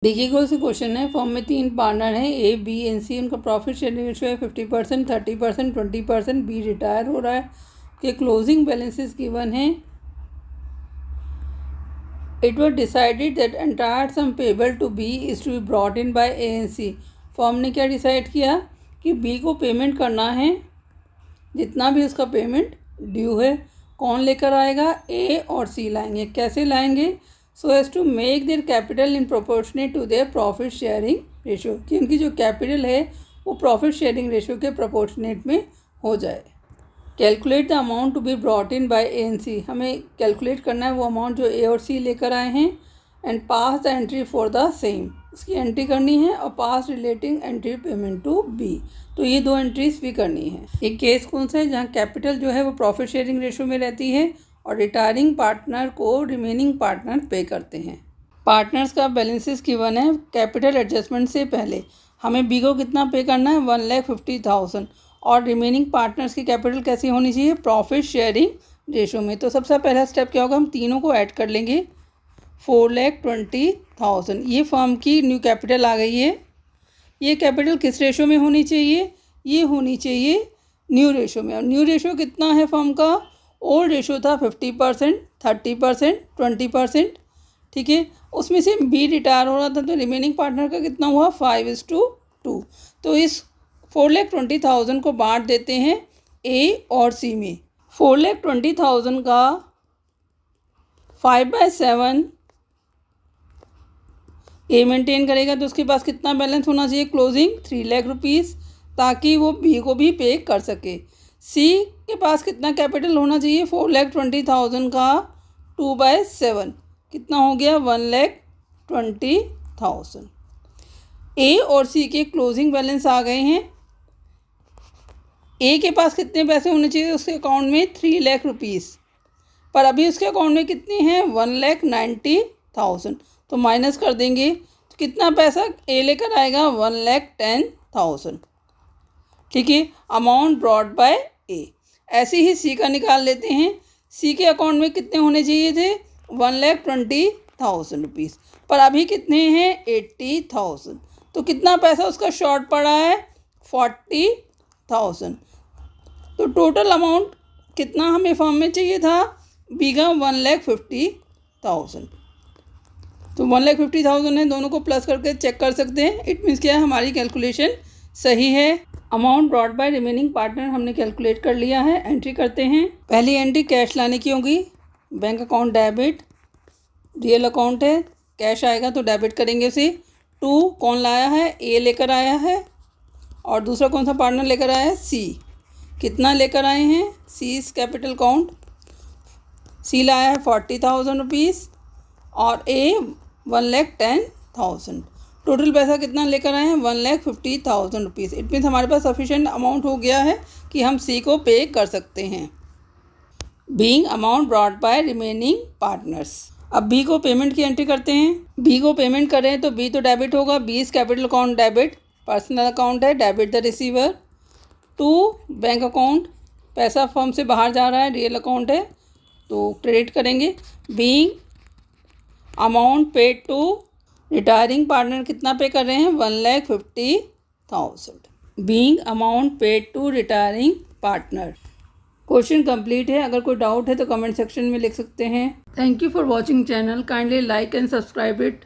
देखिए कौन सी क्वेश्चन है। फॉर्म में 3 पार्टनर हैं, ए बी एन सी। उनका प्रॉफिट शेयरिंग रेशियो है 50%, 30%, 20%। बी रिटायर हो रहा है। के क्लोजिंग बैलेंसेस गिवन है। It was decided that entire sum payable to be is to be brought in by A and C. Firm ने क्या decide किया कि बी को पेमेंट करना है, जितना भी उसका पेमेंट ड्यू है। कौन लेकर आएगा? ए और सी लाएंगे। कैसे लाएंगे? So as to make their capital in proportionate to their profit sharing ratio, कि उनकी जो कैपिटल है वो प्रॉफिट शेयरिंग रेशियो के प्रोपोर्शनेट में हो जाए। Calculate the amount to be brought in by A and C. हमें कैलकुलेट करना है वो अमाउंट जो ए और सी लेकर आए हैं। And pass the entry for the same, उसकी एंट्री करनी है। और pass relating entry payment to B, तो ये 2 एंट्रीज भी करनी है। एक केस कौन सा है? जहाँ कैपिटल जो है वो प्रॉफिट शेयरिंग रेशियो में रहती है और रिटायरिंग पार्टनर को रिमेनिंग पार्टनर पे करते हैं। पार्टनर्स का बैलेंसेस गिवन है। कैपिटल एडजस्टमेंट से पहले हमें बी को कितना पे करना है? 1,50,000। और रिमेनिंग पार्टनर्स की कैपिटल कैसी होनी चाहिए? प्रॉफिट शेयरिंग रेशियो में। तो सबसे पहला स्टेप क्या होगा? हम तीनों को ऐड कर लेंगे। 4,20,000 ये फर्म की न्यू कैपिटल आ गई है। ये कैपिटल किस रेशियो में होनी चाहिए? ये होनी चाहिए न्यू रेशियो में। और न्यू रेशियो कितना है फर्म का? ओल्ड रेशियो था 50%, 30%, 20%। ठीक है, उसमें से बी रिटायर हो रहा था, तो रिमेनिंग पार्टनर का कितना हुआ? 5:2। तो इस 4,20,000 को बांट देते हैं ए और सी में। 4,20,000 का 5/7 ए मेंटेन करेगा, तो उसके पास कितना बैलेंस होना चाहिए क्लोजिंग? 3 लाख रुपीज़, ताकि वो बी को भी पे कर सके। सी के पास कितना कैपिटल होना चाहिए? 4,20,000 का 2/7 कितना हो गया? 1,20,000। ए और सी के क्लोजिंग बैलेंस आ गए हैं। ए के पास कितने पैसे होने चाहिए उसके अकाउंट में? 3 लाख रुपीज़, पर अभी उसके अकाउंट में कितने हैं? 1,90,000। तो माइनस कर देंगे, तो कितना पैसा ए लेकर आएगा? 1,10,000। ठीक है, अमाउंट ब्रॉट बाय ए। ऐसे ही सी का निकाल लेते हैं। सी के अकाउंट में कितने होने चाहिए थे? 1,20,000 रुपीज़, पर अभी कितने हैं? 80,000। तो कितना पैसा उसका शॉर्ट पड़ा है? 40,000। तो टोटल अमाउंट कितना हमें फॉर्म में चाहिए था? बी का 1,50,000। तो 1,50,000 है, दोनों को प्लस करके चेक कर सकते हैं। इट मीन्स क्या है? हमारी कैलकुलेशन सही है। Amount brought by remaining partner हमने कैलकुलेट कर लिया है। एंट्री करते हैं। पहली एंट्री कैश लाने की होगी। Bank account debit, real account है, कैश आएगा तो डेबिट करेंगे उसे। 2 कौन लाया है? ए लेकर आया है। और दूसरा कौन सा पार्टनर लेकर आया है? सी। कितना लेकर आए हैं? सी इज कैपिटल काउंट। सी लाया है 40,000 रुपीज़ और ए 1,10,000। टोटल पैसा कितना लेकर आए हैं? 1,50,000 रुपीज़। इट मीन्स हमारे पास सफिशेंट अमाउंट हो गया है कि हम सी को पे कर सकते हैं। Being amount brought by remaining partners. अब बी को पेमेंट की एंट्री करते हैं। बी को पेमेंट करें तो बी तो डेबिट होगा। B is capital account debit, personal account है, debit the receiver. 2 bank account, पैसा फर्म से बाहर जा रहा है, रियल अकाउंट है, तो क्रेडिट करेंगे। Being amount paid to retiring partner, कितना पे कर रहे हैं? 1,50,000। Being amount paid to retiring partner. Question complete है। अगर कोई डाउट है तो कमेंट सेक्शन में लिख सकते हैं। Thank you for watching channel. Kindly like and subscribe it.